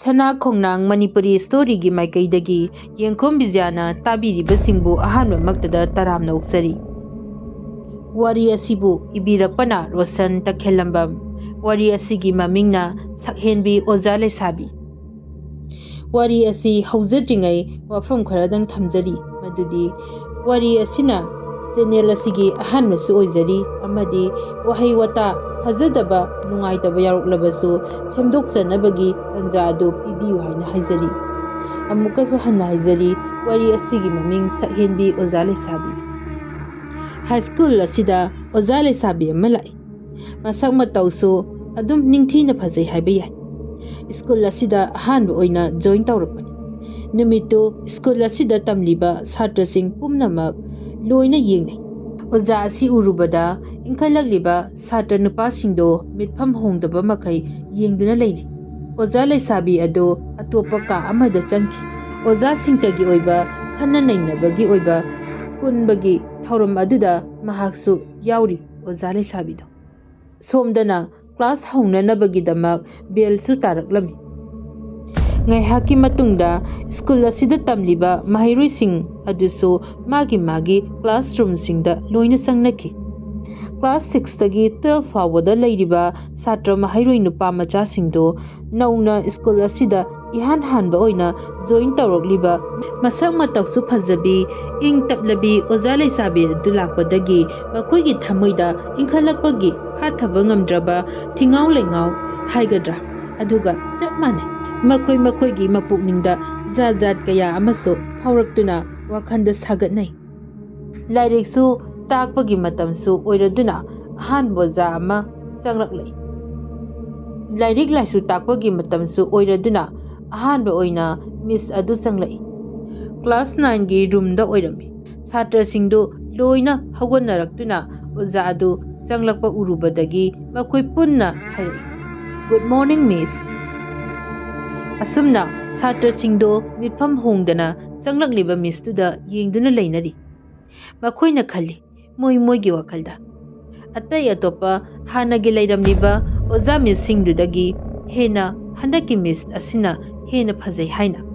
ꯁꯅꯥ ꯈꯣꯡꯅꯥꯡ ꯃꯅꯤꯄꯨꯔꯤ ꯁ꯭ꯇꯣꯔꯤꯒꯤ ꯃꯥꯏꯀꯩꯗꯒꯤ ꯌꯦꯡꯈꯣꯝ ꯕꯤꯖꯌꯥꯅ ꯇꯥꯕꯤꯔꯤꯕꯁꯤꯡꯕꯨ ꯑꯍꯥꯟꯕꯃꯛꯇꯗ ꯇꯔꯥꯝꯅ ꯑꯣꯛꯆꯔꯤ꯫ ꯋꯥꯔꯤ ꯑꯁꯤꯕꯨ ꯏꯕꯤꯔꯛꯄꯅ ꯔꯣꯁꯟ ꯇꯈꯦꯜꯂꯝꯕꯝ꯫ ꯋꯥꯔꯤ ꯑꯁꯤꯒꯤ ꯃꯃꯤꯡꯅ ꯁꯛꯍꯦꯟꯕꯤ ꯑꯣꯖꯥ ꯂꯩꯁꯥꯕꯤ꯫ ꯋꯥꯔꯤ ꯑꯁꯤ ꯍꯧꯖꯗ꯭ꯔꯤꯉꯩ ꯋꯥꯐꯝ ꯈꯔꯗꯪ ꯊꯝꯖꯔꯤ ꯃꯗꯨꯗꯤ ꯋꯥꯔꯤ ꯑꯁꯤꯅ ꯆꯦꯅꯦꯜ ꯑꯁꯤꯒꯤ ꯑꯍꯥꯟꯕꯁꯨ ꯑꯣꯏꯖꯔꯤ ꯑꯃꯗꯤ ꯋꯥꯍꯩ ꯋꯥꯇꯥ ꯐꯖꯗꯕ ꯅꯨꯡꯉꯥꯏꯇꯕ ꯌꯥꯎꯔꯛꯂꯕꯁꯨ ꯁꯦꯝꯗꯣꯛꯆꯅꯕꯒꯤ ꯇꯥꯟꯖꯥ ꯑꯗꯨ ꯄꯤꯕꯤꯌꯨ ꯍꯥꯏꯅ ꯍꯥꯏꯖꯔꯤ꯫ ꯑꯃꯨꯛꯀꯁꯨ ꯍꯟꯅ ꯍꯥꯏꯖꯔꯤ ꯋꯥꯔꯤ ꯑꯁꯤꯒꯤ ꯃꯃꯤꯡ ꯁꯛꯍꯦꯟꯕꯤ ꯑꯣꯖꯥ ꯂꯩꯁꯥꯕꯤ꯫ ꯍꯥꯏꯁ꯭ꯀꯨꯜ ꯑꯁꯤꯗ ꯑꯣꯖꯥ ꯂꯩꯁꯥꯕꯤ ꯑꯃ ꯂꯥꯛꯏ꯫ ꯃꯁꯛ ꯃꯇꯧꯁꯨ ꯑꯗꯨꯝ ꯅꯤꯡꯊꯤꯅ ꯐꯖꯩ ꯍꯥꯏꯕ ꯌꯥꯏ꯫ ꯁ꯭ꯀꯨꯜ ꯑꯁꯤꯗ ꯑꯍꯥꯟꯕ ꯑꯣꯏꯅ ꯖꯣꯏꯟ ꯇꯧꯔꯛꯄꯅꯤ꯫ ꯅꯨꯃꯤꯠꯇꯨ ꯁ꯭ꯀꯨꯜ ꯑꯁꯤꯗ ꯇꯝꯂꯤꯕ ꯁꯥꯇ꯭ꯔꯁꯤꯡ ꯄꯨꯝꯅꯃꯛ ꯂꯣꯏꯅ ꯌꯦꯡꯅꯩ꯫ ꯑꯣꯖꯥ ꯑꯁꯤ ꯎꯔꯨꯕꯗ ꯏꯟꯈꯠꯂꯛꯂꯤꯕ ꯁꯥꯇ꯭ꯔ ꯅꯨꯄꯥꯁꯤꯡꯗꯣ ꯃꯤꯠꯐꯝ ꯍꯣꯡꯗꯕ ꯃꯈꯩ ꯌꯦꯡꯗꯨꯅ ꯂꯩꯅꯩ꯫ ꯑꯣꯖꯥ ꯂꯩꯁꯥꯕꯤ ꯑꯗꯨ ꯑꯇꯣꯞꯄ ꯀꯥ ꯑꯃꯗ ꯆꯪꯈꯤ꯫ ꯑꯣꯖꯥꯁꯤꯡꯇꯒꯤ ꯑꯣꯏꯕ ꯈꯟꯅ ꯅꯩꯅꯕꯒꯤ ꯑꯣꯏꯕ ꯄꯨꯟꯕꯒꯤ ꯊꯧꯔꯝ ꯑꯗꯨꯗ ꯃꯍꯥꯛꯁꯨ ꯌꯥꯎꯔꯤ ꯑꯣꯖꯥ ꯂꯩꯁꯥꯕꯤꯗꯣ꯫ ꯁꯣꯝꯗꯅ ꯀ꯭ꯂꯥꯁ ꯍꯧꯅꯅꯕꯒꯤꯗꯃꯛ ꯕꯦꯜꯁꯨ ꯇꯥꯔꯛꯂꯝꯃꯤ꯫ ꯉꯥꯏꯍꯥꯛꯀꯤ ꯃꯇꯨꯡꯗ ꯁ꯭ꯀꯨꯜ ꯑꯁꯤꯗ ꯇꯝꯂꯤꯕ ꯃꯍꯩꯔꯣꯏꯁꯤꯡ ꯑꯗꯨꯁꯨ ꯃꯥꯒꯤ ꯃꯥꯒꯤ ꯀ꯭ꯂꯥꯁꯔꯨꯝꯁꯤꯡꯗ ꯂꯣꯏꯅ ꯆꯪꯅꯈꯤ꯫ ꯀ꯭ꯂꯥꯁ 6ꯇꯒꯤ 12 ꯐꯥꯎꯕꯗ ꯂꯩꯔꯤꯕ ꯁꯥꯇ꯭ꯔ ꯃꯍꯩꯔꯣꯏ ꯅꯨꯄꯥ ꯃꯆꯥꯁꯤꯡꯗꯣ ꯅꯧꯅ ꯁ꯭ꯀꯨꯜ ꯑꯁꯤꯗ ꯏꯍꯥꯟ ꯍꯥꯟꯕ ꯑꯣꯏꯅ ꯖꯣꯏꯟ ꯇꯧꯔꯛꯂꯤꯕ ꯃꯁꯛ ꯃꯇꯧꯁꯨ ꯐꯖꯕꯤ ꯏꯪ ꯇꯞꯂꯕꯤ ꯑꯣꯖꯥ ꯂꯩꯁꯥꯕꯤ ꯑꯗꯨ ꯂꯥꯛꯄꯗꯒꯤ ꯃꯈꯣꯏꯒꯤ ꯊꯃꯣꯏꯗ ꯏꯟꯈꯠꯂꯛꯄꯒꯤ ꯐꯥꯊꯕ ꯉꯝꯗ꯭ꯔꯕ ꯊꯤꯉꯥꯎ ꯂꯩꯉꯥꯎ ꯍꯥꯏꯒꯗ꯭ꯔꯥ ꯑꯗꯨꯒ ꯆꯞ ꯃꯥꯟꯅꯩ꯫ ꯃꯈꯣꯏ ꯃꯈꯣꯏꯒꯤ ꯃꯄꯨꯛꯅꯤꯡꯗ ꯖꯥꯠ ꯖꯥꯠ ꯀꯌꯥ ꯑꯃꯁꯨ ꯐꯥꯎꯔꯛꯇꯨꯅ ꯋꯥꯈꯜꯗ ꯁꯥꯒꯠꯅꯩ꯫ ꯂꯥꯏꯔꯤꯛꯁꯨ ꯇꯥꯛꯄꯒꯤ ꯃꯇꯝꯁꯨ ꯑꯣꯏꯔꯗꯨꯅ ꯑꯍꯥꯟꯕ ꯑꯣꯖꯥ ꯑꯃ ꯆꯪꯂꯛꯂꯛꯏ꯫ ꯂꯥꯏꯔꯤꯛ ꯂꯥꯏꯁꯨ ꯇꯥꯛꯄꯒꯤ ꯃꯇꯝꯁꯨ ꯑꯣꯏꯔꯗꯨꯅ ꯑꯍꯥꯟꯕ ꯑꯣꯏꯅ ꯃꯤꯁ ꯑꯗꯨ ꯆꯪꯂꯛꯏ꯫ ꯀ꯭ꯂꯥꯁ 9ꯒꯤ ꯔꯨꯝꯗ ꯑꯣꯏꯔꯝꯃꯤ꯫ ꯁꯥꯇ꯭ꯔꯁꯤꯡꯗꯨ ꯂꯣꯏꯅ ꯍꯧꯒꯠꯅꯔꯛꯇꯨꯅ ꯑꯣꯖꯥ ꯑꯗꯨ ꯆꯪꯂꯛꯄ ꯎꯔꯨꯕꯗꯒꯤ ꯃꯈꯣꯏ ꯄꯨꯟꯅ ꯍꯥꯏꯔꯛꯏ, "ꯒꯨꯗ ꯃꯣꯔꯅꯤꯡ ꯃꯤꯁ"꯫ ꯑꯁꯨꯝꯅ ꯁꯥꯇ꯭ꯔꯁꯤꯡꯗꯣ ꯃꯤꯠꯐꯝ ꯍꯣꯡꯗꯅ ꯆꯪꯂꯛꯂꯤꯕ ꯃꯤꯁꯇꯨꯗ ꯌꯦꯡꯗꯨꯅ ꯂꯩꯅꯔꯤ꯫ ꯃꯈꯣꯏꯅ ꯈꯜꯂꯤ ꯃꯣꯏꯒꯤ ꯋꯥꯈꯜꯗ ꯑꯇꯩ ꯑꯇꯣꯞꯄ ꯍꯥꯟꯅꯒꯤ ꯂꯩꯔꯝꯂꯤꯕ ꯑꯣꯖꯥ ꯃꯤꯁꯁꯤꯡꯗꯨꯗꯒꯤ ꯍꯦꯟꯅ ꯍꯟꯗꯛꯀꯤ ꯃꯤꯁ ꯑꯁꯤꯅ ꯍꯦꯟꯅ ꯐꯖꯩ ꯍꯥꯏꯅ꯫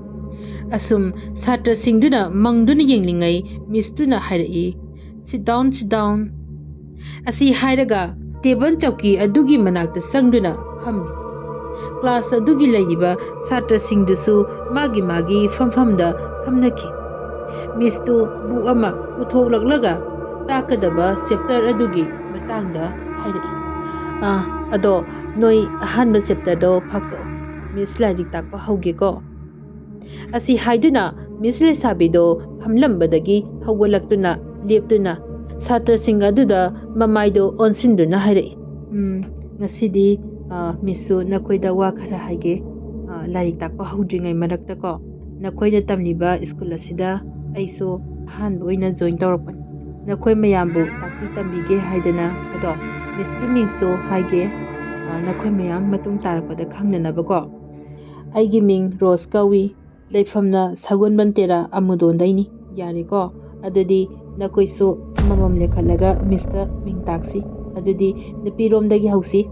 ꯑꯁꯨꯝ ꯁꯥꯇ꯭ꯔꯁꯤꯡꯗꯨꯅ ꯃꯪꯗꯨꯅ ꯌꯦꯡꯂꯤꯉꯩ ꯃꯤꯁꯇꯨꯅ ꯍꯥꯏꯔꯛꯏ, "ꯁꯤꯠ ꯗꯥꯎꯟ ꯁꯤꯠ ꯗꯥꯎꯟ"꯫ ꯑꯁꯤ ꯍꯥꯏꯔꯒ ꯇꯦꯕꯜ ꯆꯧꯀꯤ ꯑꯗꯨꯒꯤ ꯃꯅꯥꯛꯇ ꯆꯪꯗꯨꯅ ꯐꯝꯃꯤ꯫ ꯀ꯭ꯂꯥꯁ ꯑꯗꯨꯒꯤ ꯂꯩꯔꯤꯕ ꯁꯥꯇ꯭ꯔꯁꯤꯡꯗꯨꯁꯨ ꯃꯥꯒꯤ ꯃꯥꯒꯤ ꯐꯝꯐꯝꯗ ꯐꯝꯅꯈꯤ꯫ ꯃꯤꯁꯇꯨ ꯕꯨꯛ ꯑꯃ ꯄꯨꯊꯣꯛꯂꯛꯂꯒ ꯇꯥꯛꯀꯗꯕ ꯆꯦꯞꯇꯔ ꯑꯗꯨꯒꯤ ꯃꯇꯥꯡꯗ ꯍꯥꯏꯔꯛꯏ꯫ "ꯑꯗꯣ ꯅꯣꯏ ꯑꯍꯥꯟꯕ ꯆꯦꯞꯇꯔꯗꯣ ꯐꯥꯛꯇꯣꯛꯑꯣ, ꯃꯤꯁ ꯂꯥꯏꯔꯤꯛ ꯇꯥꯛꯄ ꯍꯧꯒꯦꯀꯣ"꯫ ꯑꯁꯤ ꯍꯥꯏꯗꯨꯅ ꯃꯤꯁ ꯂꯩꯁꯥꯕꯤꯗꯣ ꯐꯝꯂꯝꯕꯗꯒꯤ ꯍꯧꯒꯠꯂꯛꯇꯨꯅ ꯂꯦꯞꯇꯨꯅ ꯁꯥꯇ꯭ꯔꯁꯤꯡ ꯑꯗꯨꯗ ꯃꯃꯥꯏꯗꯣ ꯑꯣꯟꯁꯤꯟꯗꯨꯅ ꯍꯥꯏꯔꯛꯏ, "ꯉꯁꯤꯗꯤ ꯃꯤꯁꯁꯨ ꯅꯈꯣꯏꯗ ꯋꯥ ꯈꯔ ꯍꯥꯏꯒꯦ꯫ ꯂꯥꯏꯔꯤꯛ ꯇꯥꯛꯄ ꯍꯧꯗ꯭ꯔꯤꯉꯩ ꯃꯔꯛꯇꯀꯣ ꯅꯈꯣꯏꯅ ꯇꯝꯂꯤꯕ ꯁ꯭ꯀꯨꯜ ꯑꯁꯤꯗ ꯑꯩꯁꯨ ꯑꯍꯥꯟꯕ ꯑꯣꯏꯅ ꯖꯣꯏꯟ ꯇꯧꯔꯛꯄꯅꯤ꯫ ꯅꯈꯣꯏ ꯃꯌꯥꯝꯕꯨ ꯇꯥꯛꯄꯤ ꯇꯝꯕꯤꯒꯦ ꯍꯥꯏꯗꯅ ꯑꯗꯣ ꯃꯤꯁꯀꯤ ꯃꯤꯡꯁꯨ ꯍꯥꯏꯒꯦ, ꯅꯈꯣꯏ ꯃꯌꯥꯝ ꯃꯇꯨꯡ ꯇꯥꯔꯛꯄꯗ ꯈꯪꯅꯅꯕꯀꯣ꯫ ꯑꯩꯒꯤ ꯃꯤꯡ ꯔꯣꯁ ꯀꯧꯏ, ꯂꯩꯐꯝꯅ ꯁꯒꯣꯜꯕꯟ ꯇꯦꯔꯥ ꯑꯃꯨꯗꯣꯟꯗꯩꯅꯤ꯫ ꯌꯥꯔꯦꯀꯣ, ꯑꯗꯨꯗꯤ ꯅꯈꯣꯏꯁꯨ ꯑꯃꯃꯝ ꯂꯦꯞꯈꯠꯂꯒ ꯃꯤꯁꯇ ꯃꯤꯡ ꯇꯥꯛꯁꯤ꯫ ꯑꯗꯨꯗꯤ ꯅꯨꯄꯤꯔꯣꯝꯗꯒꯤ ꯍꯧꯁꯤ"꯫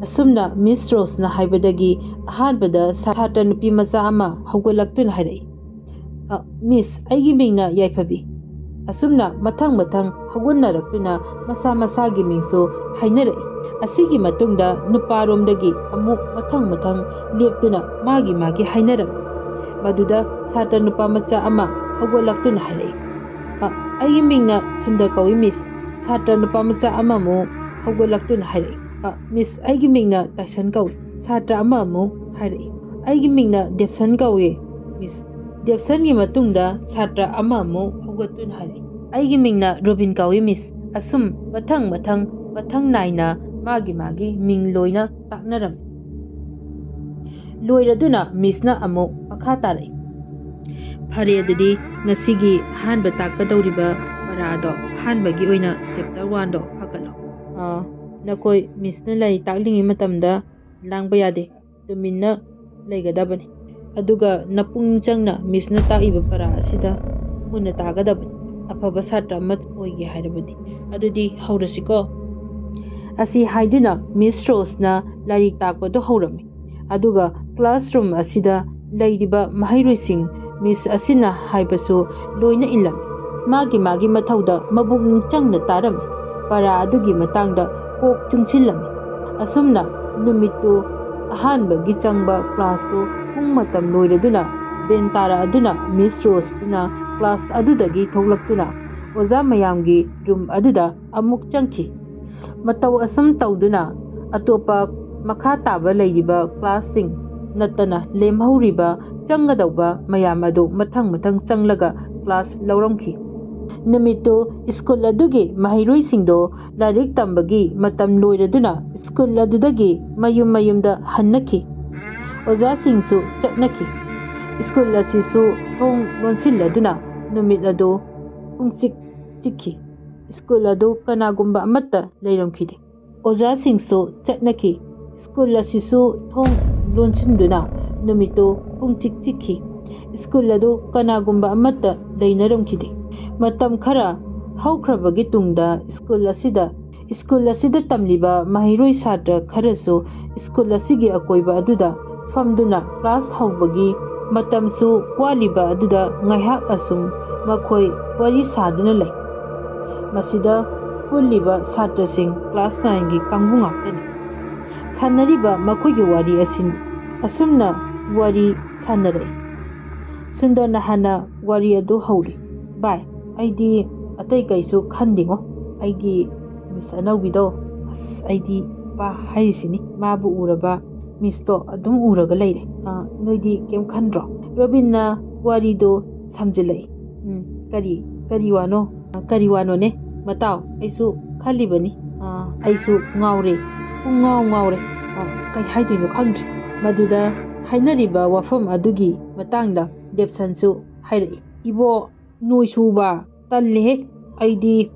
ꯑꯁꯨꯝꯅ ꯃꯤꯁ ꯔꯣꯁꯅ ꯍꯥꯏꯕꯗꯒꯤ ꯑꯍꯥꯟꯕꯗ ꯁꯥꯇ꯭ꯔ ꯅꯨꯄꯤ ꯃꯆꯥ ꯑꯃ ꯍꯧꯒꯠꯂꯛꯇꯨꯅ ꯍꯥꯏꯔꯛꯏ, "ꯃꯤꯁ, ꯑꯩꯒꯤ ꯃꯤꯡꯅ ꯌꯥꯏꯐꯕꯤ"꯫ ꯑꯁꯨꯝꯅ ꯃꯊꯪ ꯃꯊꯪ ꯍꯧꯒꯠꯅꯔꯛꯇꯨꯅ ꯃꯁꯥ ꯃꯁꯥꯒꯤ ꯃꯤꯡꯁꯨ ꯍꯥꯏꯅꯔꯛꯏ꯫ ꯑꯁꯤꯒꯤ ꯃꯇꯨꯡꯗ ꯅꯨꯄꯥꯔꯣꯝꯗꯒꯤ ꯑꯃꯨꯛ ꯃꯊꯪ ꯃꯊꯪ ꯂꯦꯞꯇꯨꯅ ꯃꯥꯒꯤ ꯃꯥꯒꯤ ꯍꯥꯏꯅꯔꯝꯃꯤ꯫ ꯃꯗꯨꯗ ꯁꯥꯇ꯭ꯔ ꯅꯨꯄꯥ ꯃꯆꯥ ꯑꯃ ꯍꯧꯒꯠꯂꯛꯇꯨꯅ ꯍꯥꯏꯔꯛꯏ, "ꯑꯩꯒꯤ ꯃꯤꯡꯅ ꯁꯨꯟꯗꯔ ꯀꯧꯏ ꯃꯤꯁ"꯫ ꯁꯥꯇ꯭ꯔ ꯅꯨꯄꯥ ꯃꯆꯥ ꯑꯃꯃꯨꯛ ꯍꯧꯒꯠꯂꯛꯇꯨꯅ ꯍꯥꯏꯔꯛꯏ, "ꯃꯤꯁ, ꯑꯩꯒꯤ ꯃꯤꯡꯅ ꯇꯥꯏꯁꯟ ꯀꯧꯏ"꯫ ꯁꯥꯇ꯭ꯔ ꯑꯃ ꯑꯃꯨꯛ ꯍꯥꯏꯔꯛꯏ, "ꯑꯩꯒꯤ ꯃꯤꯡꯅ ꯗꯦꯕꯁꯟ ꯀꯧꯏ ꯃꯤꯁ"꯫ ꯗꯦꯕꯁꯟꯒꯤ ꯃꯇꯨꯡꯗ ꯁꯥꯇ꯭ꯔ ꯑꯃ ꯑꯃꯨꯛ ꯍꯧꯒꯠꯇꯨꯅ ꯍꯥꯏꯔꯛꯏ, "ꯑꯩꯒꯤ ꯃꯤꯡꯅ ꯔꯣꯕꯤꯟ ꯀꯧꯏ ꯃꯤꯁ"꯫ ꯑꯁꯨꯝ ꯃꯊꯪ ꯅꯥꯏꯅ ꯃꯥꯒꯤ ꯃꯥꯒꯤ ꯃꯤꯡ ꯂꯣꯏꯅ ꯇꯥꯛꯅꯔꯝꯃꯤ꯫ ꯂꯣꯏꯔꯗꯨꯅ ꯃꯤꯁꯅ ꯑꯃꯨꯛ ꯃꯈꯥ ꯇꯥꯔꯛꯏ, "ꯐꯔꯦ, ꯑꯗꯨꯗꯤ ꯉꯁꯤꯒꯤ ꯑꯍꯥꯟꯕ ꯇꯥꯛꯀꯗꯧꯔꯤꯕ ꯄꯔꯥꯗꯣ ꯑꯍꯥꯟꯕꯒꯤ ꯑꯣꯏꯅ ꯆꯦꯞꯇꯔ 1ꯗꯣ ꯐꯥꯒꯠꯂꯣ꯫ ꯅꯈꯣꯏ ꯃꯤꯁꯅ ꯂꯥꯏꯔꯤꯛ ꯇꯥꯛꯂꯤꯉꯩ ꯃꯇꯝꯗ ꯂꯥꯡꯕ ꯌꯥꯗꯦ, ꯇꯨꯃꯤꯟꯅ ꯂꯩꯒꯗꯕꯅꯤ꯫ ꯑꯗꯨꯒ ꯅꯄꯨꯛꯅꯤꯡ ꯆꯪꯅ ꯃꯤꯁꯅ ꯇꯥꯛꯏꯕ ꯄꯔꯥ ꯑꯁꯤꯗ ꯃꯨꯟꯅ ꯇꯥꯒꯗꯕꯅꯤ, ꯑꯐꯕ ꯁꯥꯇ꯭ꯔ ꯑꯃ ꯑꯣꯏꯒꯦ ꯍꯥꯏꯔꯕꯗꯤ꯫ ꯑꯗꯨꯗꯤ ꯍꯧꯔꯁꯤꯀꯣ"꯫ ꯑꯁꯤ ꯍꯥꯏꯗꯨꯅ ꯃꯤꯁ ꯔꯣꯁꯅ ꯂꯥꯏꯔꯤꯛ ꯇꯥꯛꯄꯗꯨ ꯍꯧꯔꯝꯃꯤ꯫ ꯑꯗꯨꯒ classroom asida leiriba mahairoising Miss asina haibasu loina ilami. Magi mathauda mabukning changna tarami. Para adugi matangda kok chungchilami. Asumna numittu ahanbagi changba class to pung matam loiraduna ben tara aduna Miss Rose tuna class adudagi tholaktuna oza mayamgi room aduda amuk changki. Matau asam tauduna atopa makha taba leiriba class sing natana lemhauriba changadauba mayam adu mathang changlaga class lauramki. Numito school adugi mahairoi singdo larik tambagi matam loiraduna school adudagi mayumda hannaki. Oza singsu chaknaki. School asisu thong lonsilladuna numit adu pungchik chikki. School adu kanagumba amatta leiramkhide. Oza singsu chaknaki. School asisu thong lonsinduna numito pungchik chikki. School adu kanagumba amatta leinaramkhide. Matam khara haukrabagi tungda school asida tamliba mahiroi satra kharasu school asigi akoiba aduda famduna class haubagi matamsu waliba aduda ngaihak asum makhoi wari saduna lay. Masida pulliba satra sing class 9 gi kangbu ngaktani. Sanariba makhoigi wari asin asumna wari sanarai. Sundana hana wari adu hauri. Bye. Aidi atai kaisu khandingo. Aigi Miss Anaubido aidi ba haisini mabu uraba Miss to adum uraga leire. Noidi kem khandro. Robinna warido samjilai. Kari wano ne matao aisu khalibani. Aisu ngaure ngaure kai haidino khandri. Maduda hainariba wafam adugi matangda Debsansu hairai. Ibo noisuba tallehe aidi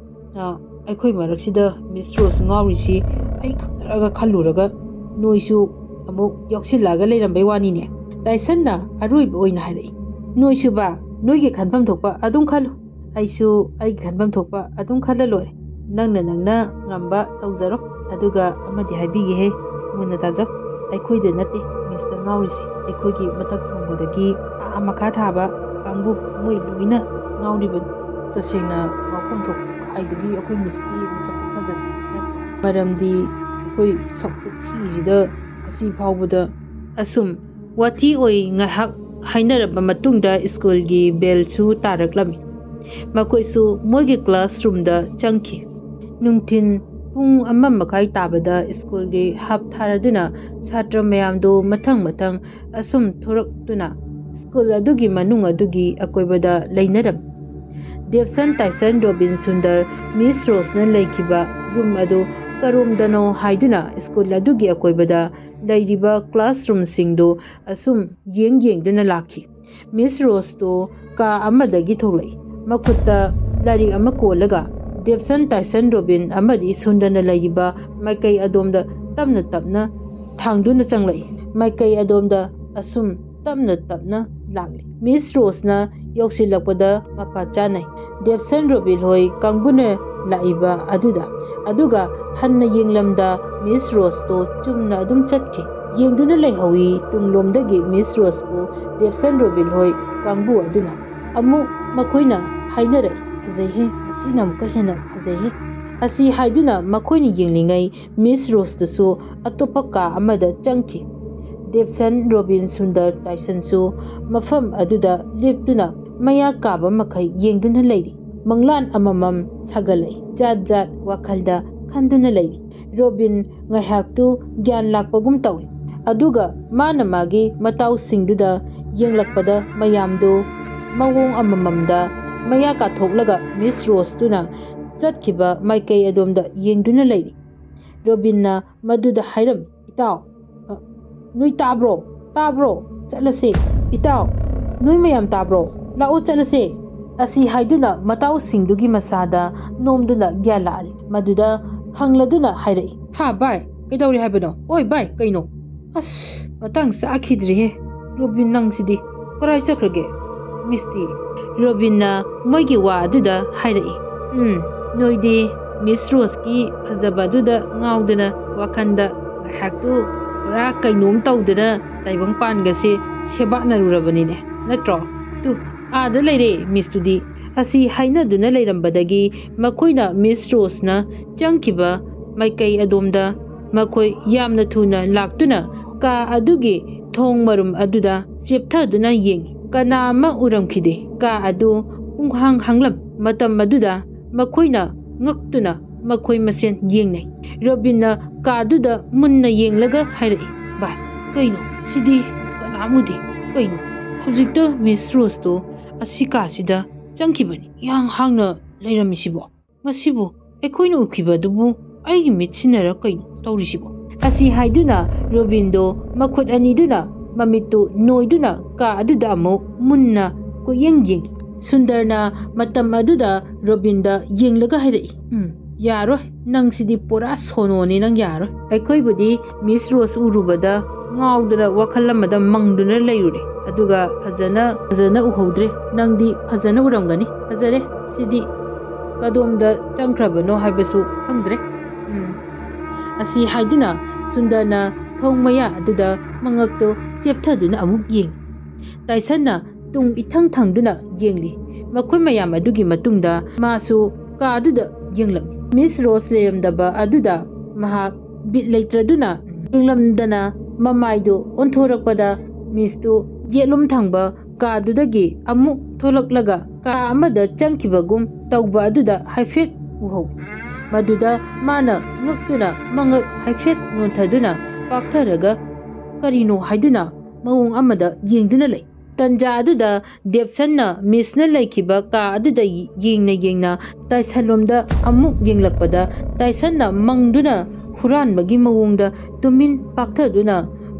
aikhoi maraksida Miss Rose ngawrisi ai khaktaraga khalluraga noisu amuk yoksilaga leirambai wani ne. Taisanna aruiba oina hairai. Noisuba noige khanpam thokpa adum khalu. Aisu ai khanpam thokpa adum khalla lore. Nangna ngamba tawzaro aduga amadi haibigi he muna tajab aikhoide nate Mr. ngawrisi aikhoigi matak thongodagi makha thaba kangbu moi luina ngawriban tasengna ngawpam thok aibagi akoi miski masakku phajasi maramdi akoi sakku thijida asi phawbada asum wati oi ngahak hainaraba matungda school gi bell su taraklami makoisu moigi classroom da changki nungthin pung amma makai tabada school gi hap tharaduna satra mayamdo mathang asum thoraktuna school adugi manung adugi akoibada leinaram Debsan Tyson Robin Sundar Miss Rose na laikiba room adu karumdano haiduna school adugi akoibada leiriba classroom singdo asum yengduna lakhi. Miss Rose to ka amadagi tholai makutta lari ama kolaga Debsan Tyson Robin amadi Sundana leiriba maikai adomda tapna thangduna changlai maikai adomda asum tapna lagli. Miss Rose na yoksilakpada mapa chanai. Debsan Robin hoi kangbuna laiba aduga hanna yenglamda Miss Rose to chumna adum chatki. Yengduna laihawi tunglomdagi Miss Rose po Debsan Robin hoi kangbu aduna. Amu makoina hainarai phajaihe asina muka hena phajaihe. Asi haiduna makoini yenglingai Miss Rose to so atopaka amada changki. Debsan Robin Sundar Tyson su mafam aduda leptuna maya kaba makai yengduna leiri. Manglan amamam sagalai jat wakalda khanduna leiri. Robin ngaihaktu gyan lakpagum tawi. Aduga mana magi matau singduda yenglakpada mayamdo mawong amamamda maya kathoklaga Miss Rose tuna chatkiba maikai adomda yengduna leiri. Robinna maduda hairam itaw Nui tabro chalase itaw nui mayam tabro lao chalase asi haiduna matau singdugi masada nomduna gyalal maduda khangladuna hairai ha bai kaidawri haibano oi bai kaino as matang sa akhidri he Robin nang sidi karai chakrage misti Robin na moigi wa aduda hairai noidi Miss Rose ki phajaba duda ngauduna wakanda haktu ꯄꯨꯔꯥ ꯀꯩꯅꯣꯝ ꯇꯧꯗꯅ ꯇꯥꯏꯕꯪꯄꯥꯟꯒꯁꯦ ꯁꯦꯕꯥꯠꯅꯔꯨꯔꯕꯅꯤꯅꯦ ꯅꯠꯇ꯭ꯔꯣ? Two ꯑꯥꯗ ꯂꯩꯔꯦ ꯃꯤꯁꯇꯨꯗꯤ꯫ ꯑꯁꯤ ꯍꯥꯏꯅꯗꯨꯅ ꯂꯩꯔꯝꯕꯗꯒꯤ ꯃꯈꯣꯏꯅ ꯃꯤꯁ ꯔꯣꯁꯅ ꯆꯪꯈꯤꯕ ꯃꯥꯏꯀꯩ ꯑꯗꯣꯝꯗ ꯃꯈꯣꯏ ꯌꯥꯝꯅ ꯊꯨꯅ ꯂꯥꯛꯇꯨꯅ ꯀꯥ ꯑꯗꯨꯒꯤ ꯊꯣꯡ ꯃꯔꯨꯝ ꯑꯗꯨꯗ ꯆꯦꯞꯊꯗꯨꯅ ꯌꯦꯡꯉꯤ꯫ ꯀꯅꯥ ꯑꯃ ꯎꯔꯝꯈꯤꯗꯦ꯫ ꯀꯥ ꯑꯗꯨ ꯄꯨꯡꯍꯥꯡ ꯍꯥꯡꯂꯝ꯫ ꯃꯇꯝ ꯑꯗꯨꯗ ꯃꯈꯣꯏꯅ ꯉꯛꯇꯨꯅ ꯃꯈꯣꯏ ꯃꯁꯦꯟ ꯌꯦꯡꯅꯩ꯫ ꯔꯣꯕꯤꯟꯅ ꯀꯥꯗꯨꯗ ꯃꯨꯟꯅ ꯌꯦꯡꯂꯒ ꯍꯥꯏꯔꯛꯏ, ꯚꯥꯏ, ꯀꯩꯅꯣ ꯁꯤꯗꯤ ꯀꯅꯥꯝ ꯎꯗꯦ꯫ ꯀꯩꯅꯣ ꯍꯧꯖꯤꯛꯇ ꯃꯤꯁ ꯔꯣꯁꯇꯣ ꯑꯁꯤ ꯀꯥꯁꯤꯗ ꯆꯪꯈꯤꯕꯅꯤ ꯏꯍꯥꯡ ꯍꯥꯡꯅ ꯂꯩꯔꯝꯃꯤꯁꯤꯕꯣ? ꯃꯁꯤꯕꯨ ꯑꯩꯈꯣꯏꯅ ꯎꯈꯤꯕꯗꯨꯕꯨ ꯑꯩꯒꯤ ꯃꯤꯠꯁꯤꯅꯔ ꯀꯩꯅꯣ ꯇꯧꯔꯤꯁꯤꯕꯣ? ꯑꯁꯤ ꯍꯥꯏꯗꯨꯅ ꯔꯣꯕꯤꯟꯗꯣ ꯃꯈꯨꯠ ꯑꯅꯤꯗꯨꯅ ꯃꯃꯤꯠꯇꯨ ꯅꯣꯏꯗꯨꯅ ꯀꯥ ꯑꯗꯨꯗ ꯑꯃꯨꯛ ꯃꯨꯟꯅ ꯀꯣꯏꯌꯦꯡ ꯌꯦꯡꯉꯤ꯫ ꯁꯨꯟꯗꯔꯅ ꯃꯇꯝ ꯑꯗꯨꯗ ꯔꯣꯕꯤꯟꯗ ꯌꯦꯡꯂꯒ ꯍꯥꯏꯔꯛꯏ, ꯌꯥꯔꯣꯏ, ꯅꯪꯁꯤꯗꯤ ꯄꯨꯔꯥ ꯁꯣꯅꯣꯅꯤ, ꯅꯪ ꯌꯥꯔꯣꯏ꯫ ꯑꯩꯈꯣꯏꯕꯨꯗꯤ ꯃꯤꯁ ꯔꯣꯁ ꯎꯔꯨꯕꯗ ꯉꯥꯎꯗꯅ ꯋꯥꯈꯜ ꯑꯃꯗ ꯃꯪꯗꯨꯅ ꯂꯩꯔꯨꯔꯦ, ꯑꯗꯨꯒ ꯐꯖꯅ ꯎꯍꯧꯗ꯭ꯔꯦ꯫ ꯅꯪꯗꯤ ꯐꯖꯅ ꯎꯔꯝꯒꯅꯤ꯫ ꯐꯖꯔꯦ, ꯁꯤꯗꯤ ꯀꯗꯣꯝꯗ ꯆꯪꯈ꯭ꯔꯕꯅꯣ ꯍꯥꯏꯕꯁꯨ ꯈꯪꯗ꯭ꯔꯦ꯫ ꯑꯁꯤ ꯍꯥꯏꯗꯨꯅ ꯁꯨꯟꯗꯔꯅ ꯊꯣꯡ ꯃꯌꯥ ꯑꯗꯨꯗ ꯃꯉꯛꯇꯨ ꯆꯦꯞꯊꯗꯨꯅ ꯑꯃꯨꯛ ꯌꯦꯡꯉꯤ꯫ ꯇꯥꯏꯁꯟꯅ ꯇꯨꯡ ꯏꯊꯪ ꯊꯪꯗꯨꯅ ꯌꯦꯡꯂꯤ꯫ ꯃꯈꯣꯏ ꯃꯌꯥꯝ ꯑꯗꯨꯒꯤ ꯃꯇꯨꯡꯗ ꯃꯥꯁꯨ ꯀꯥꯗꯨꯗ ꯌꯦꯡꯂꯝꯃꯤ꯫ ꯃꯤꯁ ꯔꯣꯁ ꯂꯩꯔꯝꯗꯕ ꯑꯗꯨꯗ ꯃꯍꯥꯛ ꯕꯤꯠ ꯂꯩꯇ꯭ꯔꯗꯨꯅ ꯌꯦꯡꯂꯝꯗꯅ ꯃꯃꯥꯏꯗꯨ ꯑꯣꯟꯊꯣꯔꯛꯄꯗ ꯃꯤꯁꯇꯨ ꯌꯦꯠꯂꯣꯝ ꯊꯪꯕ ꯀꯥꯗꯨꯗꯒꯤ ꯑꯃꯨꯛ ꯊꯣꯛꯂꯛꯂꯒ ꯀꯥ ꯑꯃꯗ ꯆꯪꯈꯤꯕꯒꯨꯝ ꯇꯧꯕ ꯑꯗꯨꯗ ꯍꯥꯏꯐꯦꯠ ꯎꯍꯧꯏ꯫ ꯃꯗꯨꯗ ꯃꯥꯅ ꯉꯛꯇꯨꯅ ꯃꯉꯛ ꯍꯥꯏꯐꯦꯠ ꯅꯣꯟꯊꯗꯨꯅ ꯄꯥꯛꯊꯔꯒ ꯀꯔꯤꯅꯣ ꯍꯥꯏꯗꯨꯅ ꯃꯑꯣꯡ ꯑꯃꯗ ꯌꯦꯡꯗꯨꯅ ꯂꯩ꯫ ꯇꯟꯖꯥ ꯑꯗꯨꯗ ꯗꯦꯕꯁꯟꯅ ꯃꯤꯁꯅ ꯂꯩꯈꯤꯕ ꯀꯥ ꯑꯗꯨꯗ ꯌꯦꯡꯅ ꯇꯥꯏꯁꯟꯂꯣꯝꯗ ꯑꯃꯨꯛ ꯌꯦꯡꯂꯛꯄꯗ ꯇꯥꯏꯁꯟꯅ ꯃꯪꯗꯨꯅ ꯍꯨꯔꯥꯟꯕꯒꯤ ꯃꯑꯣꯡꯗ ꯇꯨꯃꯤꯟ ꯄꯥꯛꯊꯗꯨꯅ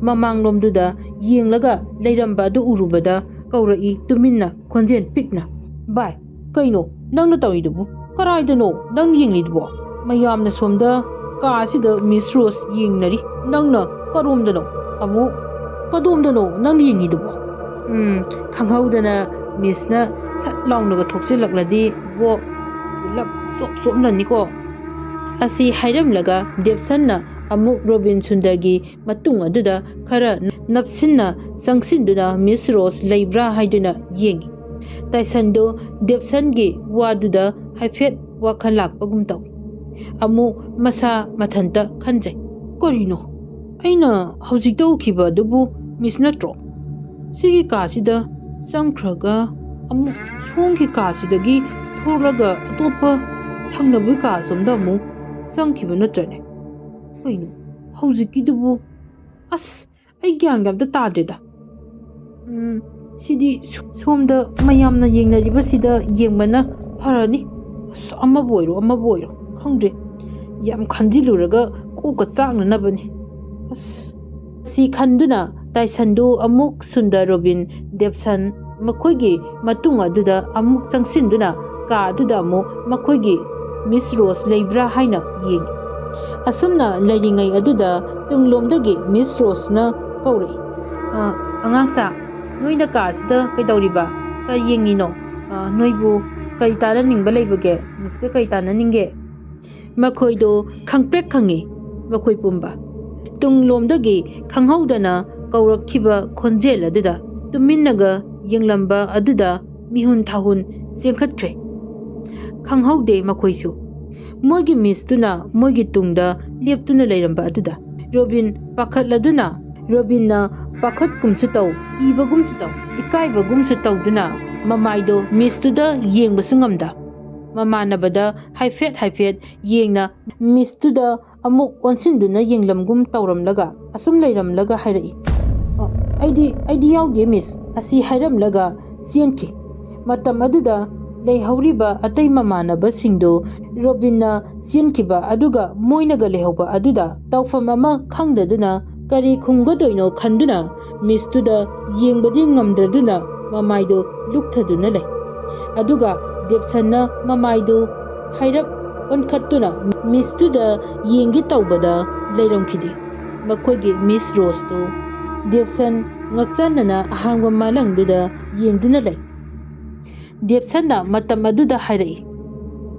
ꯃꯃꯥꯡꯂꯣꯝꯗꯨꯗ ꯌꯦꯡꯂꯒ ꯂꯩꯔꯝꯕ ꯑꯗꯨ ꯎꯔꯨꯕꯗ ꯀꯧꯔꯛꯏ ꯇꯨꯃꯤꯟꯅ, ꯈꯣꯟꯖꯦꯜ ꯄꯤꯛꯅ, ꯚꯥꯏ, ꯀꯩꯅꯣ ꯅꯪꯅ ꯇꯧꯔꯤꯗꯨꯕꯨ? ꯀꯔꯥꯏꯗꯅꯣ ꯅꯪ ꯌꯦꯡꯂꯤꯗꯨꯕꯣ? ꯃꯌꯥꯝꯅ ꯁꯣꯝꯗ ꯀꯥꯁꯤꯗ ꯃꯤꯁ ꯔꯣꯁ ꯌꯦꯡꯅꯔꯤ, ꯅꯪꯅ ꯀꯔꯣꯝꯗꯅꯣ? ꯑꯃꯨꯛ ꯀꯗꯣꯝꯗꯅꯣ ꯅꯪ ꯌꯦꯡꯉꯤꯗꯨꯕꯣ? ꯈꯪꯍꯧꯗꯅ ꯃꯤꯁꯅ ꯁꯠ ꯂꯥꯎꯅꯒ ꯊꯣꯛꯆꯤꯜꯂꯛꯂꯗꯤ ꯕꯣ ꯄꯨꯂꯞ ꯆꯣꯞꯅꯅꯤꯀꯣ꯫ ꯑꯁꯤ ꯍꯥꯏꯔꯝꯂꯒ ꯗꯦꯕꯁꯟꯅ ꯑꯃꯨꯛ ꯔꯣꯕꯤꯟ ꯁꯨꯟꯗꯔꯒꯤ ꯃꯇꯨꯡ ꯑꯗꯨꯗ ꯈꯔ ꯅꯞꯁꯤꯟꯅ ꯆꯪꯁꯤꯟꯗꯨꯅ ꯃꯤꯁ ꯔꯣꯁ ꯂꯩꯕ꯭ꯔꯥ ꯍꯥꯏꯗꯨꯅ ꯌꯦꯡꯉꯤ꯫ ꯇꯥꯏꯁꯟꯗꯨ ꯗꯦꯕꯁꯟꯒꯤ ꯋꯥꯗꯨꯗ ꯍꯥꯏꯐꯦꯠ ꯋꯥꯈꯜ ꯂꯥꯛꯄꯒꯨꯝ ꯇꯧꯏ꯫ ꯑꯃꯨꯛ ꯃꯁꯥ ꯃꯊꯟꯇ ꯈꯟꯖꯩ, ꯀꯔꯤꯅꯣ ꯑꯩꯅ ꯍꯧꯖꯤꯛꯇ ꯎꯈꯤꯕ ꯑꯗꯨꯕꯨ ꯃꯤꯁ ꯅꯠꯇ꯭ꯔꯣ? ꯁꯤꯒꯤ ꯀꯥꯁꯤꯗ ꯆꯪꯈ꯭ꯔꯒ ꯑꯃꯨꯛ ꯁꯣꯝꯒꯤ ꯀꯥꯁꯤꯗꯒꯤ ꯊꯣꯛꯂꯒ ꯑꯇꯣꯞꯄ ꯊꯪꯅꯕꯒꯤ ꯀꯥ ꯑꯁꯣꯝꯗ ꯑꯃꯨꯛ ꯆꯪꯈꯤꯕ ꯅꯠꯇ꯭ꯔꯅꯦ? ꯀꯩꯅꯣ ꯍꯧꯖꯤꯛꯀꯤꯗꯨꯕꯨ? ꯑꯁ, ꯑꯩ ꯒ꯭ꯌꯥꯟꯒ ꯑꯝꯇ ꯇꯥꯗ꯭ꯔꯦꯗ꯫ ꯁꯤꯗꯤ ꯁꯣꯝꯗ ꯃꯌꯥꯝꯅ ꯌꯦꯡꯅꯔꯤꯕꯁꯤꯗ ꯌꯦꯡꯕꯅ ꯐꯔꯅꯤ꯫ ꯑꯁ, ꯑꯃꯕꯨ ꯑꯣꯏꯔꯣ ꯈꯪꯗ꯭ꯔꯦ, ꯌꯥꯝ ꯈꯟꯖꯤꯜꯂꯨꯔꯒ ꯀꯣꯛꯀ ꯆꯥꯛꯅꯅꯕꯅꯤ꯫ ꯁꯤ ꯈꯟꯗꯨꯅ ꯇꯥꯏꯁꯟꯗꯨ ꯑꯃꯨꯛ ꯁꯨꯟꯗꯔ, ꯔꯣꯕꯤꯟ, ꯗꯦꯕꯁꯟ ꯃꯈꯣꯏꯒꯤ ꯃꯇꯨꯡ ꯑꯗꯨꯗ ꯑꯃꯨꯛ ꯆꯪꯁꯤꯟꯗꯨꯅ ꯀꯥ ꯑꯗꯨꯗ ꯑꯃꯨꯛ ꯃꯈꯣꯏꯒꯤ ꯃꯤꯁ ꯔꯣꯁ ꯂꯩꯕ꯭ꯔꯥ ꯍꯥꯏꯅ ꯌꯦꯡꯉꯤ꯫ ꯑꯁꯨꯝꯅ ꯂꯩꯔꯤꯉꯩ ꯑꯗꯨꯗ ꯇꯨꯡꯂꯣꯝꯗꯒꯤ ꯃꯤꯁ ꯔꯣꯁꯅ ꯀꯧꯔꯛꯏ, ꯑꯉꯥꯡꯁꯥ, ꯅꯣꯏꯅ ꯀꯥꯁꯤꯗ ꯀꯩꯗꯧꯔꯤꯕ? ꯀꯔꯤ ꯌꯦꯡꯉꯤꯅꯣ? ꯅꯣꯏꯕꯨ ꯀꯔꯤ ꯇꯥꯟꯅꯅꯤꯡꯕ ꯂꯩꯕꯒꯦ? ꯃꯤꯁꯀ ꯀꯔꯤ ꯇꯥꯟꯅꯅꯤꯡꯒꯦ? ꯃꯈꯣꯏꯗꯣ ꯈꯪꯄ꯭ꯔꯦꯛ ꯈꯪꯉꯤ꯫ ꯃꯈꯣꯏ ꯄꯨꯝꯕ ꯇꯨꯡꯂꯣꯝꯗꯒꯤ ꯈꯪꯍꯧꯗꯅ ꯀꯧꯔꯛꯈꯤꯕ ꯈꯣꯟꯖꯦꯜ ꯑꯗꯨꯗ ꯇꯨꯃꯤꯟꯅꯒ ꯌꯦꯡꯂꯝꯕ ꯑꯗꯨꯗ ꯃꯤꯍꯨꯟ ꯊꯥꯍꯨꯟ ꯆꯦꯟꯈꯠꯈ꯭ꯔꯦ꯫ ꯈꯪꯍꯧꯗꯦ ꯃꯈꯣꯏꯁꯨ ꯃꯣꯏꯒꯤ ꯃꯤꯁꯇꯨꯅ ꯃꯣꯏꯒꯤ ꯇꯨꯡꯗ ꯂꯦꯞꯇꯨꯅ ꯂꯩꯔꯝꯕ ꯑꯗꯨꯗ꯫ ꯔꯣꯕꯤꯟꯅ ꯄꯥꯈꯠꯀꯨꯝꯁꯨ ꯇꯧ, ꯀꯤꯕꯒꯨꯝꯁꯨ ꯇꯧ, ꯏꯀꯥꯏꯕꯒꯨꯝꯁꯨ ꯇꯧꯗꯨꯅ ꯃꯃꯥꯏꯗꯣ ꯃꯤꯁꯇꯨꯗ ꯌꯦꯡꯕꯁꯨ ꯉꯝꯗ ꯃꯃꯥꯟꯅꯕꯗ ꯍꯥꯏꯐꯦꯠ ꯌꯦꯡꯅ ꯃꯤꯁꯇꯨꯗ ꯑꯃꯨꯛ ꯑꯣꯟꯁꯤꯟꯗꯨꯅ ꯌꯦꯡꯂꯝꯒꯨꯝ ꯇꯧꯔꯝꯂꯒ ꯑꯁꯨꯝ ꯂꯩꯔꯝꯂꯒ ꯍꯥꯏꯔꯛꯏ, ꯑꯩꯗꯤ ꯌꯥꯎꯗꯦ ꯃꯤꯁ꯫ ꯑꯁꯤ ꯍꯥꯏꯔꯝꯂꯒ ꯆꯦꯟꯈꯤ꯫ ꯃꯇꯝ ꯑꯗꯨꯗ ꯂꯩꯍꯧꯔꯤꯕ ꯑꯇꯩ ꯃꯃꯥꯟꯅꯕꯁꯤꯡꯗꯨ ꯔꯣꯕꯤꯟꯅ ꯆꯦꯟꯈꯤꯕ ꯑꯗꯨꯒ ꯃꯣꯏꯅꯒ ꯂꯩꯍꯧꯕ ꯑꯗꯨꯗ ꯇꯧꯐꯝ ꯑꯃ ꯈꯪꯗꯗꯨꯅ ꯀꯔꯤ ꯈꯨꯝꯒꯗꯣꯏꯅꯣ ꯈꯟꯗꯨꯅ ꯃꯤꯁꯇꯨꯗ ꯌꯦꯡꯕꯗꯤ ꯉꯝꯗ꯭ꯔꯗꯨꯅ ꯃꯃꯥꯏꯗꯨ ꯂꯨꯛꯊꯗꯨꯅ ꯂꯩ꯫ ꯑꯗꯨꯒ ꯗꯦꯕꯁꯟꯅ ꯃꯃꯥꯏꯗꯨ ꯍꯥꯏꯔꯞ ꯑꯣꯟꯈꯠꯇꯨꯅ ꯃꯤꯁꯇꯨꯗ ꯌꯦꯡꯒꯦ ꯇꯧꯕꯗ ꯂꯩꯔꯝꯈꯤꯗꯦ ꯃꯈꯣꯏꯒꯤ ꯃꯤꯁ ꯔꯣꯁꯇꯨ꯫ ꯗꯦꯕꯁꯟ ꯉꯛꯆꯥꯟꯅꯅ ꯑꯍꯥꯡꯕ ꯃꯥꯂꯪꯗꯨꯗ ꯌꯦꯡꯗꯨꯅ ꯂꯩ꯫ ꯗꯦꯕꯁꯟꯅ ꯃꯇꯝ ꯑꯗꯨꯗ ꯍꯥꯏꯔꯛꯏ,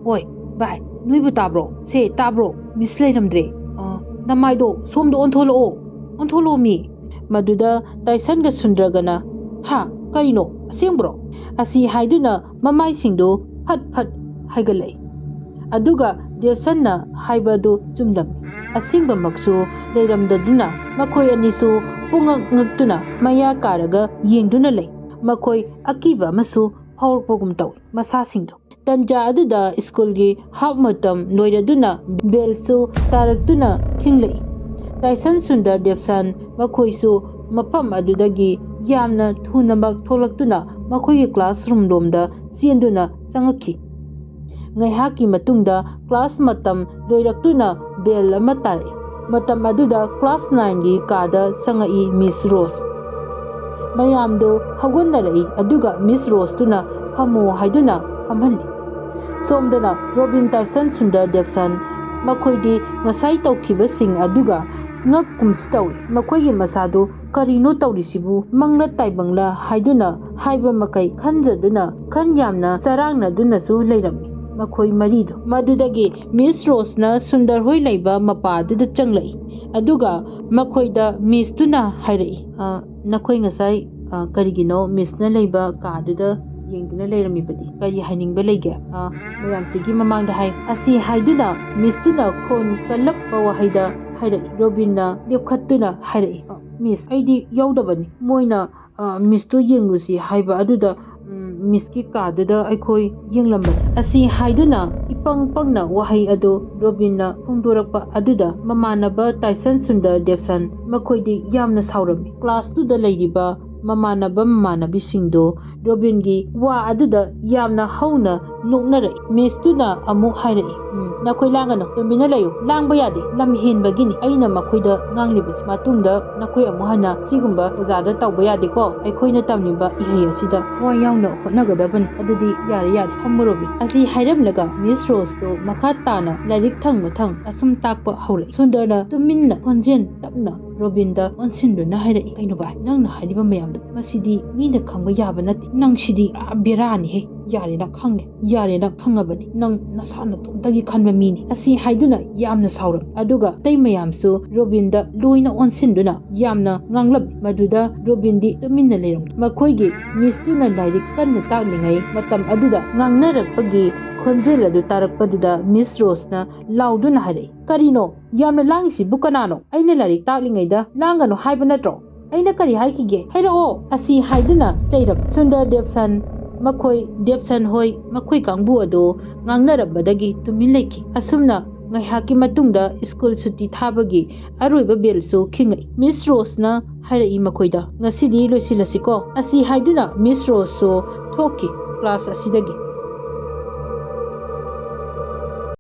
ꯑꯣꯏ ꯚꯥꯏ, ꯅꯣꯏꯕꯨ ꯇꯥꯕ꯭ꯔꯣ? ꯇꯥꯕ꯭ꯔꯣ? ꯃꯤꯁ ꯂꯩꯔꯝꯗ꯭ꯔꯦ꯫ ꯅꯃꯥꯏꯗꯣ ꯁꯣꯝꯗ ꯑꯣꯟꯊꯣꯛꯂꯛꯑꯣ꯫ ꯑꯣꯟꯊꯣꯛꯂꯣꯃꯤ ꯃꯗꯨꯗ ꯇꯥꯏꯁꯟꯒ ꯁꯨꯟꯗ꯭ꯔꯒꯅ ꯍꯥ ꯀꯔꯤꯅꯣ ꯑꯁꯦꯡꯕ꯭ꯔꯣ ꯑꯁꯤ ꯍꯥꯏꯗꯨꯅ ꯃꯃꯥꯏꯁꯤꯡꯗꯨ ꯐꯠ ꯐꯠ ꯍꯥꯏꯒꯠꯂꯛꯏ ꯑꯗꯨꯒ ꯗꯦꯞꯁꯟꯅ ꯍꯥꯏꯕ ꯑꯗꯨ ꯆꯨꯝꯂꯝꯃꯤ ꯑꯁꯦꯡꯕꯃꯛꯁꯨ ꯂꯩꯔꯝꯗꯗꯨꯅ ꯃꯈꯣꯏ ꯑꯅꯤꯁꯨ ꯄꯨꯡꯉꯛ ꯉꯛꯇꯨꯅ ꯃꯌꯥ ꯀꯥꯔꯒ ꯌꯦꯡꯗꯨꯅ ꯂꯩ ꯃꯈꯣꯏ ꯑꯀꯤꯕ ꯑꯃꯁꯨ ꯐꯥꯎꯔꯛꯄꯒꯨꯝ ꯇꯧꯏ ꯃꯁꯥꯁꯤꯡꯗꯨ ꯇꯟꯖꯥ ꯑꯗꯨꯗ ꯁ꯭ꯀꯨꯜꯒꯤ ꯍꯥꯞ ꯃꯇꯝ ꯂꯣꯏꯔꯗꯨꯅ ꯕꯦꯜꯁꯨ ꯇꯥꯔꯛꯇꯨꯅ ꯈꯤꯡꯂꯛꯏ ꯇꯥꯏꯁꯟ ꯁꯨꯟꯗꯔ ꯗꯦꯞꯁꯟ ꯃꯈꯣꯏꯁꯨ ꯃꯐꯝ ꯑꯗꯨꯗꯒꯤ ꯌꯥꯝꯅ ꯊꯨꯅꯃꯛ ꯊꯣꯛꯂꯛꯇꯨꯅ ꯃꯈꯣꯏꯒꯤ ꯀ꯭ꯂꯥꯁꯔꯨꯝ ꯂꯣꯝꯗ ꯆꯦꯟꯗꯨꯅ ꯆꯪꯉꯛꯈꯤ ꯉꯥꯏꯍꯥꯛꯀꯤ ꯃꯇꯨꯡꯗ ꯀ꯭ꯂꯥꯁ ꯃꯇꯝ ꯂꯣꯏꯔꯛꯇꯨꯅ ꯕꯦꯜ ꯑꯃ ꯇꯥꯔꯛꯏ ꯃꯇꯝ ꯑꯗꯨꯗ ꯀ꯭ꯂꯥꯁ 9ꯒꯤ ꯀꯥꯗ ꯆꯪꯉꯛꯏ ꯃꯤꯁ ꯔꯣꯁ ꯃꯌꯥꯝꯗꯨ ꯍꯧꯒꯠꯅꯔꯛꯏ ꯑꯗꯨꯒ ꯃꯤꯁ ꯔꯣꯁꯇꯨꯅ ꯐꯝꯃꯨ ꯍꯥꯏꯗꯨꯅ ꯐꯝꯍꯜꯂꯤ ꯁꯣꯝꯗꯅ ꯔꯣꯕꯤꯟ ꯇꯥꯏꯁꯟ ꯁꯨꯟꯗꯔ ꯗꯦꯞꯁꯟ ꯃꯈꯣꯏꯗꯤ ꯉꯁꯥꯏ ꯇꯧꯈꯤꯕꯁꯤꯡ ꯑꯗꯨꯒ ꯉꯛꯀꯨꯝꯁꯨ ꯇꯧꯏ ꯃꯈꯣꯏꯒꯤ ꯃꯁꯥꯗꯨ ꯀꯔꯤꯅꯣ ꯇꯧꯔꯤꯁꯤꯕꯨ ꯃꯪꯂ ꯇꯥꯏꯕꯪꯂ ꯍꯥꯏꯗꯨꯅ ꯍꯥꯏꯕ ꯃꯈꯩ ꯈꯟꯖꯗꯨꯅ ꯌꯥꯝꯅ ꯆꯔꯥꯡꯅꯗꯨꯅꯁꯨ ꯂꯩꯔꯝꯃꯤ ꯃꯈꯣꯏ ꯃꯔꯤꯗꯨ ꯃꯗꯨꯗꯒꯤ ꯃꯤꯁ ꯔꯣꯁꯅ ꯁꯨꯟꯗꯔ ꯍꯣꯏ ꯂꯩꯕ ꯃꯄꯥꯗꯨꯗ ꯆꯪꯂꯛꯏ ꯑꯗꯨꯒ ꯃꯈꯣꯏꯗ ꯃꯤꯁꯇꯨꯅ ꯍꯥꯏꯔꯛꯏ ꯅꯈꯣꯏ ꯉꯁꯥꯏ ꯀꯔꯤꯒꯤꯅꯣ ꯃꯤꯁꯅ ꯂꯩꯕ ꯀꯥꯗꯨꯗ ꯌꯦꯡꯗꯨꯅ ꯂꯩꯔꯝꯃꯤꯕꯗꯤ ꯀꯔꯤ ꯍꯥꯏꯅꯤꯡꯕ ꯂꯩꯒꯦ ꯃꯌꯥꯝꯁꯤꯒꯤ ꯃꯃꯥꯡꯗ ꯍꯥꯏ ꯑꯁꯤ ꯍꯥꯏꯗꯨꯅ ꯃꯤꯁꯇꯨꯅ ꯈꯣꯟ ꯀꯜꯂꯛꯄ ꯋꯥꯍꯩꯗ ꯍꯥꯏꯔꯛꯏ ꯔꯣꯕꯤꯟꯅ ꯂꯦꯞꯈꯠꯇꯨꯅ ꯍꯥꯏꯔꯛꯏ ꯃꯤꯁ ꯑꯩꯗꯤ ꯌꯧꯗꯕꯅꯤ ꯃꯣꯏꯅ ꯃꯤꯁꯇꯨ ꯌꯦꯡꯂꯨꯁꯤ ꯍꯥꯏꯕ ꯑꯗꯨꯗ ꯃꯤꯁꯀꯤ ꯀꯥꯗꯨꯗ ꯑꯩꯈꯣꯏ ꯌꯦꯡꯂꯝꯕꯅꯤ ꯑꯁꯤ ꯍꯥꯏꯗꯨꯅ ꯏꯄꯪ ꯄꯪꯅ ꯋꯥꯍꯩ ꯑꯗꯨ ꯔꯣꯕꯤꯟꯅ ꯐꯣꯡꯗꯣꯔꯛꯄ ꯑꯗꯨꯗ ꯃꯃꯥꯟꯅꯕ ꯇꯥꯏꯁꯟ ꯁꯨꯟꯗꯔ ꯗꯦꯞꯁꯟ ꯃꯈꯣꯏꯗꯤ ꯌꯥꯝꯅ ꯁꯥꯎꯔꯝꯃꯤ ꯀ꯭ꯂꯥꯁꯇꯨꯗ ꯂꯩꯔꯤꯕ ꯃꯃꯥꯟꯅꯕꯁꯤꯡꯗꯨ ꯔꯣꯕꯤꯟꯒꯤ ꯋꯥ ꯑꯗꯨꯗ ꯌꯥꯝꯅ ꯍꯧꯅ ꯅꯣꯛꯅꯔꯛꯏ ꯃꯤꯁꯇꯨꯅ ꯑꯃꯨꯛ ꯍꯥꯏꯔꯛꯏ ꯅꯈꯣꯏ ꯂꯥꯡꯒꯅꯨ ꯇꯨꯃꯤꯟꯅ ꯂꯩꯌꯨ ꯂꯥꯡꯕ ꯌꯥꯗꯦ ꯂꯝ ꯍꯦꯟꯕꯒꯤꯅꯤ ꯑꯩꯅ ꯃꯈꯣꯏꯗ ꯉꯥꯡꯂꯤꯕꯁꯤ ꯃꯇꯨꯡꯗ ꯅꯈꯣꯏ ꯑꯃꯨꯛ ꯍꯟꯅ ꯁꯤꯒꯨꯝꯕ ꯑꯣꯖꯥꯗ ꯇꯧꯕ ꯌꯥꯗꯦꯀꯣ ꯑꯩꯈꯣꯏꯅ ꯇꯝꯂꯤꯕ ꯏꯍꯩ ꯑꯁꯤꯗ ꯊꯋꯥꯏ ꯌꯥꯎꯅ ꯍꯣꯠꯅꯒꯗꯕꯅꯤ ꯑꯗꯨꯗꯤ ꯌꯥꯔꯦ ꯐꯝꯃꯨ ꯔꯣꯕꯤꯟ ꯑꯁꯤ ꯍꯥꯏꯔꯝꯂꯒ ꯃꯤꯁ ꯔꯣꯁꯇꯨ ꯃꯈꯥ తాꯅ ꯂꯥꯏꯔꯤꯛ ꯊꯪ ꯑꯁꯨꯝ ꯇꯥꯛꯄ ꯍꯧꯔꯛꯏ ꯁꯨꯟꯗꯔꯅ ꯇꯨꯃꯤꯟꯅ ꯈꯣꯟꯖꯦꯜ ꯇꯞꯅ ꯔꯣꯕꯤꯟꯗ ꯑꯣꯟꯁꯤꯟꯗꯨꯅ ꯍꯥꯏꯔꯛꯏ ꯀꯩꯅꯣ ꯚꯥꯏ ꯅꯪꯅ ꯍꯥꯏꯔꯤꯕ ꯃꯌꯥꯝꯗꯣ ꯃꯁꯤꯗꯤ ꯃꯤꯅ ꯈꯪꯕ ꯌꯥꯕ ꯅꯠꯇꯦ ꯅꯪꯁꯤꯗꯤ ꯕꯦꯔꯥꯅꯤꯍꯦ ꯌꯥꯔꯦ ꯅꯪ ꯈꯪꯉꯕꯅꯤ ꯅꯪ ꯅꯁꯥ ꯅꯇꯣꯝꯇꯒꯤ ꯈꯟꯕ ꯃꯤꯅꯤ ꯑꯁꯤ ꯍꯥꯏꯗꯨꯅ ꯌꯥꯝꯅ ꯁꯥꯎꯔꯝꯃꯤ ꯑꯗꯨꯒ ꯑꯇꯩ ꯃꯌꯥꯝꯁꯨ ꯔꯣꯕꯤꯟꯗ ꯂꯣꯏꯅ ꯑꯣꯟꯁꯤꯟꯗꯨꯅ ꯌꯥꯝꯅ ꯉꯥꯡꯂꯝꯃꯤ ꯃꯗꯨꯗ ꯔꯣꯕꯤꯟꯗꯤ ꯇꯨꯃꯤꯟꯅ ꯂꯩꯔꯝꯃꯤ ꯃꯈꯣꯏꯒꯤ ꯃꯤꯁꯇꯨꯅ ꯂꯥꯏꯔꯤꯛ ꯀꯟꯅ ꯇꯥꯛꯂꯤꯉꯩ ꯃꯇꯝ ꯑꯗꯨꯗ ꯉꯥꯡꯅꯔꯛꯄꯒꯤ ꯈꯣꯟꯖꯦꯜ ꯑꯗꯨ ꯇꯥꯔꯛꯄꯗꯨꯗ ꯃꯤꯁ ꯔꯣꯁꯅ ꯂꯥꯎꯗꯨꯅ ꯍꯥꯏꯔꯛꯏ ꯀꯔꯤꯅꯣ ꯌꯥꯝꯅ ꯂꯥꯡꯉꯤꯁꯤꯕꯨ ꯀꯅꯥꯅꯣ ꯑꯩꯅ ꯂꯥꯏꯔꯤꯛ ꯇꯥꯛꯂꯤꯉꯩꯗ ꯂꯥꯡꯒꯅꯨ ꯍꯥꯏꯕ ꯅꯠꯇ꯭ꯔꯣ ꯑꯩꯅ ꯀꯔꯤ ꯍꯥꯏꯈꯤꯒꯦ ꯍꯥꯏꯔꯛꯑꯣ ꯑꯁꯤ ꯍꯥꯏꯗꯨꯅ ꯆꯩꯔꯝꯃꯤ ꯁꯨꯟꯗꯔ ꯗꯦꯞꯁꯟ ꯗꯦꯞꯁꯟ ꯍꯣꯏ ꯃꯈꯣꯏ ꯀꯥꯡꯕꯨ ꯑꯗꯨ ꯉꯥꯡꯅꯔꯝꯕꯗꯒꯤ ꯇꯨꯃꯤꯟ ꯂꯩꯈꯤ ꯑꯁꯨꯝꯅ ꯉꯥꯏꯍꯥꯛꯀꯤ ꯃꯇꯨꯡꯗ ꯁ꯭ꯀꯨꯜ ꯁꯨꯇꯤ ꯊꯥꯕꯒꯤ ꯑꯔꯣꯏꯕ ꯕꯦꯜꯁꯨ ꯈꯤꯡꯉꯛꯏ ꯃꯤꯁ ꯔꯣꯁꯅ ꯍꯥꯏꯔꯛꯏ ꯃꯈꯣꯏꯗ ꯉꯁꯤꯗꯤ ꯂꯣꯏꯁꯤꯜꯂꯁꯤꯀꯣ ꯑꯁꯤ ꯍꯥꯏꯗꯨꯅ ꯃꯤꯁ ꯔꯣꯁꯁꯨ ꯊꯣꯛꯈꯤ ꯀ꯭ꯂꯥꯁ ꯑꯁꯤꯗꯒꯤ